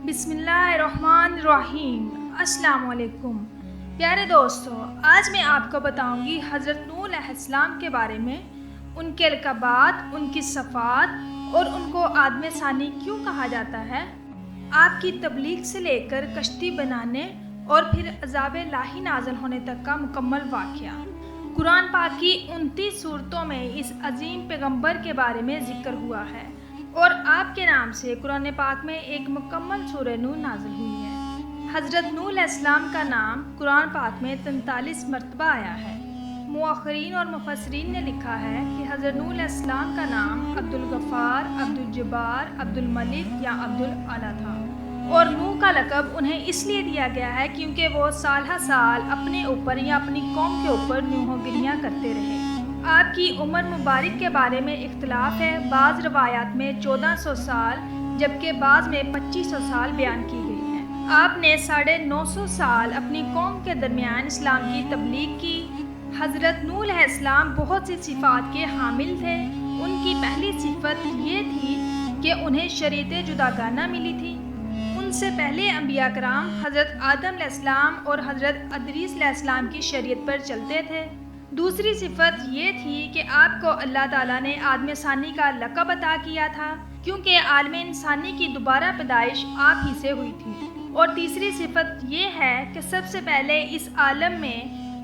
بسم اللہ الرحمن الرحیم۔ السلام علیکم پیارے دوستو، آج میں آپ کو بتاؤں گی حضرت نوح علیہ السلام کے بارے میں، ان کے لقبات، ان کی صفات اور ان کو آدم ثانی کیوں کہا جاتا ہے، آپ کی تبلیغ سے لے کر کشتی بنانے اور پھر عذاب الہی نازل ہونے تک کا مکمل واقعہ۔ قرآن پاک کی 29 سورتوں میں اس عظیم پیغمبر کے بارے میں ذکر ہوا ہے اور آپ کے نام سے قرآن پاک میں ایک مکمل سورہ نوح نازل ہوئی ہے۔ حضرت نوح علیہ السلام کا نام قرآن پاک میں 43 مرتبہ آیا ہے۔ مؤخرین اور مفسرین نے لکھا ہے کہ حضرت نوح علیہ السلام کا نام عبدالغفار، عبدالجبار، عبدالملک یا عبدالعلی تھا، اور نوح کا لقب انہیں اس لیے دیا گیا ہے کیونکہ وہ سال ہر سال اپنے اوپر یا اپنی قوم کے اوپر نوح گریاں کرتے رہے۔ آپ کی عمر مبارک کے بارے میں اختلاف ہے، بعض روایات میں 1400 سال جبکہ بعض میں 2500 سال بیان کی گئی ہے۔ آپ نے 950 سال اپنی قوم کے درمیان اسلام کی تبلیغ کی۔ حضرت نوح علیہ السلام بہت سی صفات کے حامل تھے۔ ان کی پہلی صفت یہ تھی کہ انہیں شریعت جداگانہ ملی تھی۔ ان سے پہلے انبیاء کرام حضرت آدم علیہ السلام اور حضرت ادریس علیہ السلام کی شریعت پر چلتے تھے۔ دوسری صفت یہ تھی کہ آپ کو اللہ تعالیٰ نے آدم ثانی کا لقب عطا کیا تھا کیونکہ عالم انسانی کی دوبارہ پیدائش آپ ہی سے ہوئی تھی۔ اور تیسری صفت یہ ہے کہ سب سے پہلے اس عالم میں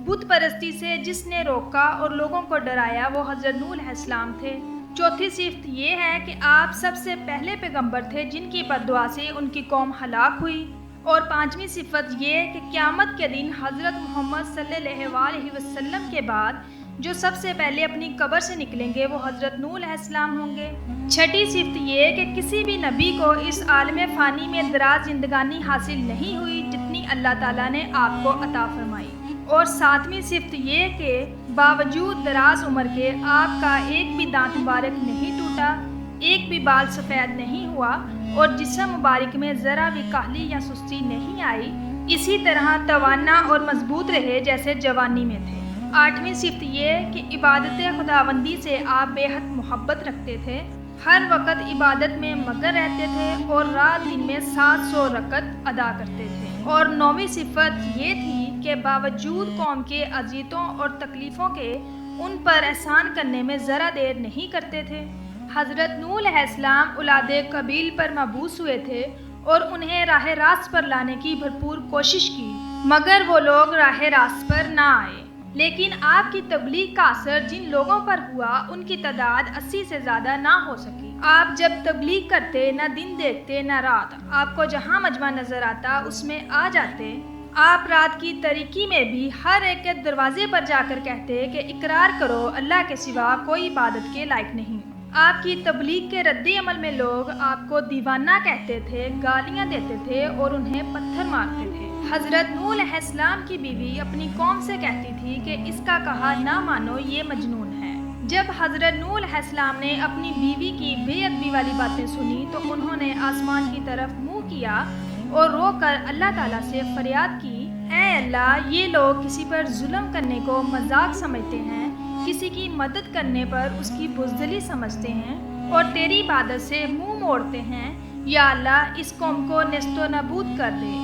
بت پرستی سے جس نے روکا اور لوگوں کو ڈرایا وہ حضرت نوح علیہ السلام تھے۔ چوتھی صفت یہ ہے کہ آپ سب سے پہلے پیغمبر تھے جن کی بددعا سے ان کی قوم ہلاک ہوئی۔ اور پانچویں صفت یہ کہ قیامت کے دن حضرت محمد صلی اللہ علیہ وسلم کے بعد جو سب سے پہلے اپنی قبر سے نکلیں گے وہ حضرت نوح علیہ السلام ہوں گے۔ چھٹی صفت یہ کہ کسی بھی نبی کو اس عالم فانی میں دراز زندگانی حاصل نہیں ہوئی جتنی اللہ تعالیٰ نے آپ کو عطا فرمائی۔ اور ساتویں صفت یہ کہ باوجود دراز عمر کے آپ کا ایک بھی دانت مبارک نہیں ٹوٹا، ایک بھی بال سفید نہیں ہوا اور جسم مبارک میں ذرا بھی کاہلی یا سستی نہیں آئی، اسی طرح توانا اور مضبوط رہے جیسے جوانی میں تھے۔ آٹھویں صفت یہ کہ عبادت خداوندی سے آپ بے حد محبت رکھتے تھے، ہر وقت عبادت میں مگن رہتے تھے اور رات دن میں 700 رکعت ادا کرتے تھے۔ اور نویں صفت یہ تھی کہ باوجود قوم کے اذیتوں اور تکلیفوں کے ان پر احسان کرنے میں ذرا دیر نہیں کرتے تھے۔ حضرت نوح علیہ السلام اولاد قبیل پر مبعوث ہوئے تھے اور انہیں راہ راست پر لانے کی بھرپور کوشش کی مگر وہ لوگ راہ راست پر نہ آئے۔ لیکن آپ کی تبلیغ کا اثر جن لوگوں پر ہوا ان کی تعداد 80 سے زیادہ نہ ہو سکی۔ آپ جب تبلیغ کرتے نہ دن دیکھتے نہ رات، آپ کو جہاں مجمع نظر آتا اس میں آ جاتے۔ آپ رات کی تاریکی میں بھی ہر ایک کے دروازے پر جا کر کہتے کہ اقرار کرو اللہ کے سوا کوئی عبادت کے لائق نہیں۔ آپ کی تبلیغ کے رد عمل میں لوگ آپ کو دیوانہ کہتے تھے، گالیاں دیتے تھے اور انہیں پتھر مارتے تھے۔ حضرت نوح علیہ السلام کی بیوی اپنی قوم سے کہتی تھی کہ اس کا کہا نہ مانو، یہ مجنون ہے۔ جب حضرت نوح علیہ السلام نے اپنی بیوی کی بے ادبی والی باتیں سنی تو انہوں نے آسمان کی طرف منہ کیا اور رو کر اللہ تعالیٰ سے فریاد کی، اے اللہ، یہ لوگ کسی پر ظلم کرنے کو مذاق سمجھتے ہیں، کسی کی مدد کرنے پر اس کی بزدلی سمجھتے ہیں اور تیری عبادت سے منہ موڑتے ہیں۔ یا اللہ، اس قوم کو نیست و نابود کر دے۔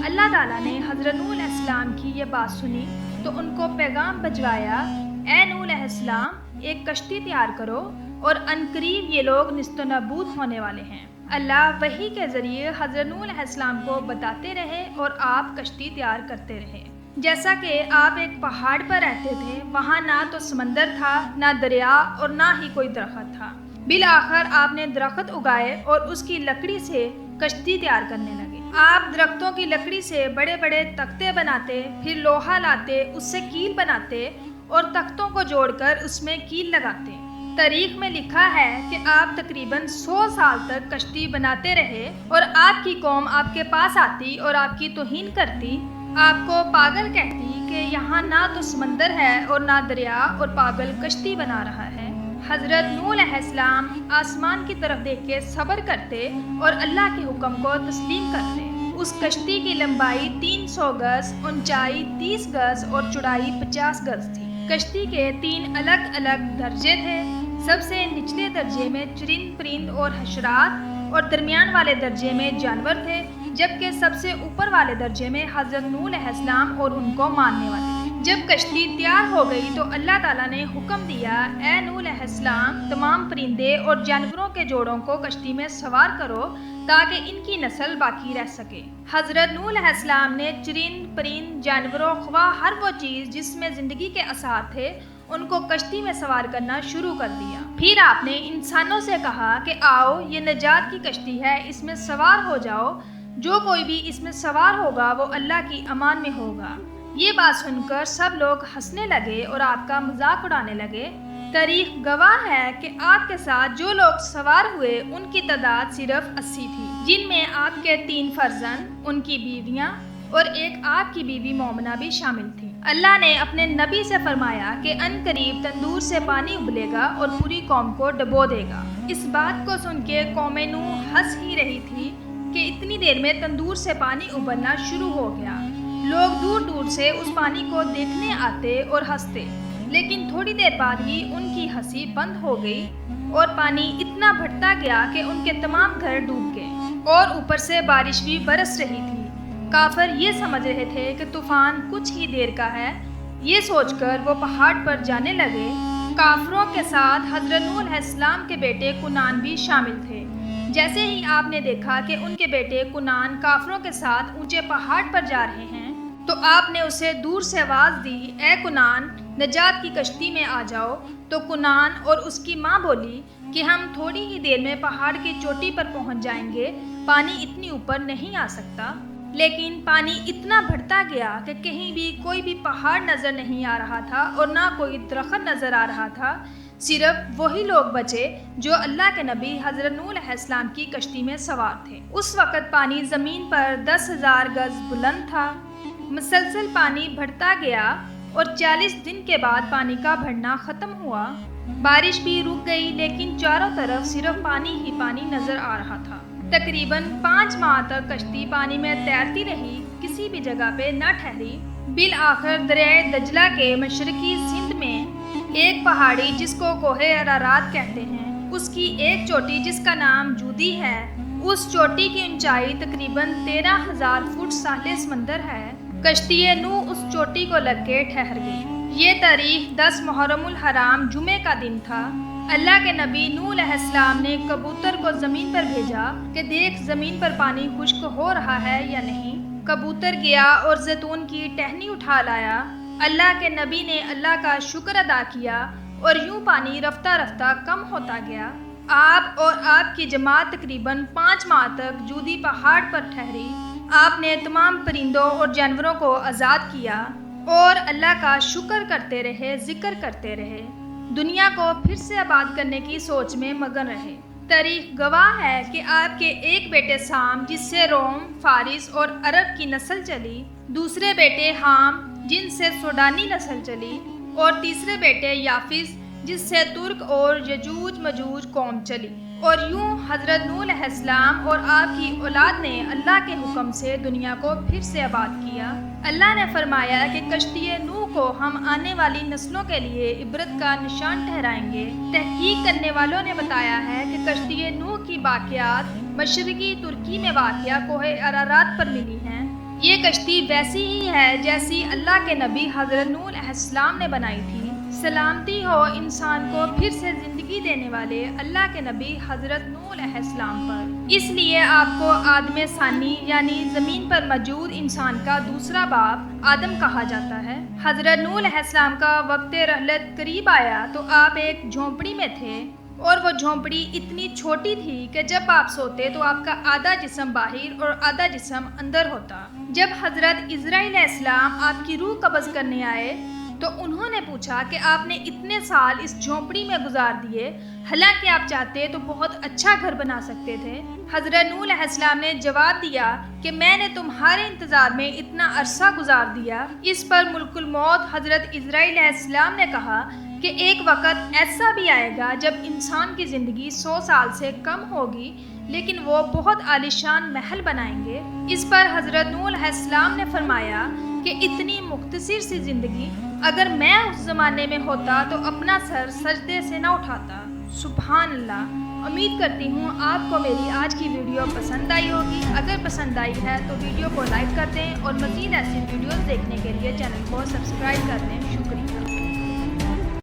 اللہ تعالیٰ نے حضرت نوح علیہ السلام کی یہ بات سنی تو ان کو پیغام بھجوایا، اے نوح علیہ السلام، ایک کشتی تیار کرو اور عنقریب یہ لوگ نیست و نابود ہونے والے ہیں۔ اللہ وحی کے ذریعے حضرت نوح علیہ السلام کو بتاتے رہے اور آپ کشتی تیار کرتے رہے۔ جیسا کہ آپ ایک پہاڑ پر رہتے تھے، وہاں نہ تو سمندر تھا، نہ دریا اور نہ ہی کوئی درخت تھا۔ بالآخر آپ نے درخت اگائے اور اس کی لکڑی سے کشتی تیار کرنے لگے۔ آپ درختوں کی لکڑی سے بڑے بڑے تختے بناتے، پھر لوہا لاتے، اس سے کیل بناتے اور تختوں کو جوڑ کر اس میں کیل لگاتے۔ تاریخ میں لکھا ہے کہ آپ تقریباً 100 سال تک کشتی بناتے رہے اور آپ کی قوم آپ کے پاس آتی اور آپ کی توہین کرتی، آپ کو پاگل کہتی کہ یہاں نہ تو سمندر ہے اور نہ دریا اور پاگل کشتی بنا رہا ہے۔ حضرت نوح علیہ السلام آسمان کی طرف دیکھ کے صبر کرتے اور اللہ کے حکم کو تسلیم کرتے۔ اس کشتی کی لمبائی 300 گز، اونچائی 30 گز اور چوڑائی 50 گز تھی۔ کشتی کے 3 الگ الگ درجے تھے۔ سب سے نچلے درجے میں چرند پرند اور حشرات اور درمیان والے درجے میں جانور تھے۔ جبکہ سب سے اوپر والے درجے میں حضرت نوح علیہ السلام اور ان کو ماننے والے تھے۔ جب کشتی تیار ہو گئی تو اللہ تعالیٰ نے حکم دیا، اے نوح علیہ السلام، تمام پرندے اور جانوروں کے جوڑوں کو کشتی میں سوار کرو تاکہ ان کی نسل باقی رہ سکے۔ حضرت نوح علیہ السلام نے چرند پرند جانوروں خواہ ہر وہ چیز جس میں زندگی کے اثار تھے ان کو کشتی میں سوار کرنا شروع کر دیا۔ پھر آپ نے انسانوں سے کہا کہ آؤ، یہ نجات کی کشتی ہے، اس میں سوار ہو جاؤ، جو کوئی بھی اس میں سوار ہوگا وہ اللہ کی امان میں ہوگا۔ یہ بات سن کر سب لوگ ہنسنے لگے اور آپ کا مذاق اڑانے لگے۔ تاریخ گواہ ہے کہ آپ کے ساتھ جو لوگ سوار ہوئے ان کی تعداد صرف 80 تھی، جن میں آپ کے 3 فرزند، ان کی بیویاں اور ایک آپ کی بیوی مومنہ بھی شامل تھی۔ اللہ نے اپنے نبی سے فرمایا کہ ان قریب تندور سے پانی ابلے گا اور پوری قوم کو ڈبو دے گا۔ اس بات کو سن کے قوم نوح ہنس ہی رہی تھی کہ اتنی دیر میں تندور سے پانی ابلنا شروع ہو گیا۔ لوگ دور دور سے اس پانی کو دیکھنے آتے اور ہنستے، لیکن تھوڑی دیر بعد ہی ان کی ہنسی بند ہو گئی اور پانی اتنا بڑھتا گیا کہ ان کے تمام گھر ڈوب گئے اور اوپر سے بارش بھی برس رہی تھی۔ کافر یہ سمجھ رہے تھے کہ طوفان کچھ ہی دیر کا ہے، یہ سوچ کر وہ پہاڑ پر جانے لگے۔ کافروں کے ساتھ حضرت نوح علیہ السلام کے بیٹے کنعان بھی شامل تھے۔ جیسے ہی آپ نے دیکھا کہ ان کے بیٹے کنعان کافروں کے ساتھ اونچے پہاڑ پر جا رہے ہیں تو آپ نے اسے دور سے آواز دی، اے کنعان، نجات کی کشتی میں آ جاؤ۔ تو کنعان اور اس کی ماں بولی کہ ہم تھوڑی ہی دیر میں پہاڑ کی چوٹی پر پہنچ جائیں گے، پانی اتنی اوپر نہیں آ سکتا۔ لیکن پانی اتنا بڑھتا گیا کہ کہیں بھی کوئی بھی پہاڑ نظر نہیں آ رہا تھا اور نہ کوئی درخت نظر آ رہا تھا، صرف وہی لوگ بچے جو اللہ کے نبی حضرت نوح علیہ السلام کی کشتی میں سوار تھے۔ اس وقت پانی زمین پر 10,000 گز بلند تھا۔ مسلسل پانی بڑھتا گیا اور 40 دن کے بعد پانی کا بڑھنا ختم ہوا۔ بارش بھی رک گئی، لیکن چاروں طرف صرف پانی ہی پانی نظر آ رہا تھا۔ تقریباً 5 ماہ تک کشتی پانی میں تیرتی رہی، کسی بھی جگہ پہ نہ ٹھہری۔ بالآخر دریائے دجلہ کے مشرقی سندھ میں ایک پہاڑی جس کو کوہ ارارات کہتے ہیں، اس کی ایک چوٹی جس کا نام جودی ہے، اس چوٹی کی اونچائی تقریباً 13,000 فٹ ساحل سمندر ہے۔ کشتی نوح اس چوٹی کو لگ کے ٹھہر گئی۔ یہ تاریخ 10 محرم الحرام جمعے کا دن تھا۔ اللہ کے نبی نوح علیہ السلام نے کبوتر کو زمین پر بھیجا کہ دیکھ زمین پر پانی خشک ہو رہا ہے یا نہیں۔ کبوتر گیا اور زیتون کی ٹہنی اٹھا لایا۔ اللہ کے نبی نے اللہ کا شکر ادا کیا اور یوں پانی رفتہ رفتہ کم ہوتا گیا۔ آپ اور آپ کی جماعت تقریباً 5 ماہ تک جودی پہاڑ پر ٹھہری۔ آپ نے تمام پرندوں اور جانوروں کو آزاد کیا اور اللہ کا شکر کرتے رہے، ذکر کرتے رہے، دنیا کو پھر سے آباد کرنے کی سوچ میں مگن رہے۔ تاریخ گواہ ہے کہ آپ کے ایک بیٹے سام، جس سے روم، فارس اور عرب کی نسل چلی، دوسرے بیٹے حام، جن سے سوڈانی نسل چلی، اور تیسرے بیٹے یافس، جس سے ترک اور یجوج مجوج قوم چلی۔ اور یوں حضرت نوح علیہ السلام اور آپ کی اولاد نے اللہ کے حکم سے دنیا کو پھر سے آباد کیا۔ اللہ نے فرمایا کہ کشتی نوح کو ہم آنے والی نسلوں کے لیے عبرت کا نشان ٹھہرائیں گے۔ تحقیق کرنے والوں نے بتایا ہے کہ کشتی نوح کی باقیات مشرقی ترکی میں واقع کوہ ارارات پر ملی ہیں۔ یہ کشتی ویسی ہی ہے جیسی اللہ کے نبی حضرت نوح علیہ السلام نے بنائی تھی۔ سلامتی ہو انسان کو پھر سے زندگی دینے والے اللہ کے نبی حضرت نوح علیہ السلام پر۔ اس لیے آپ کو آدم ثانی یعنی زمین پر موجود انسان کا دوسرا باپ آدم کہا جاتا ہے۔ حضرت نوح علیہ السلام کا وقت رحلت قریب آیا تو آپ ایک جھونپڑی میں تھے، اور وہ جھونپڑی اتنی چھوٹی تھی کہ جب آپ سوتے تو آپ کا آدھا جسم باہر اور آدھا جسم اندر ہوتا۔ جب حضرت عزرائیل علیہ السلام آپ کی روح قبض کرنے آئے تو انہوں نے پوچھا کہ آپ نے اتنے سال اس جھونپڑی میں گزار دیے، حالانکہ آپ چاہتے تو بہت اچھا گھر بنا سکتے تھے۔ حضرت نوح علیہ السلام نے جواب دیا کہ میں نے تمہارے انتظار میں اتنا عرصہ گزار دیا۔ اس پر ملک الموت حضرت عزرائیل علیہ السلام نے کہا کہ ایک وقت ایسا بھی آئے گا جب انسان کی زندگی 100 سال سے کم ہوگی، لیکن وہ بہت عالیشان محل بنائیں گے۔ اس پر حضرت نوح علیہ السلام نے فرمایا کہ اتنی مختصر سی زندگی، اگر میں اس زمانے میں ہوتا تو اپنا سر سجدے سے نہ اٹھاتا۔ سبحان اللہ۔ امید کرتی ہوں آپ کو میری آج کی ویڈیو پسند آئی ہوگی۔ اگر پسند آئی ہے تو ویڈیو کو لائک کر دیں اور مزید ایسی ویڈیوز دیکھنے کے لیے چینل کو سبسکرائب کر دیں۔ شکریہ۔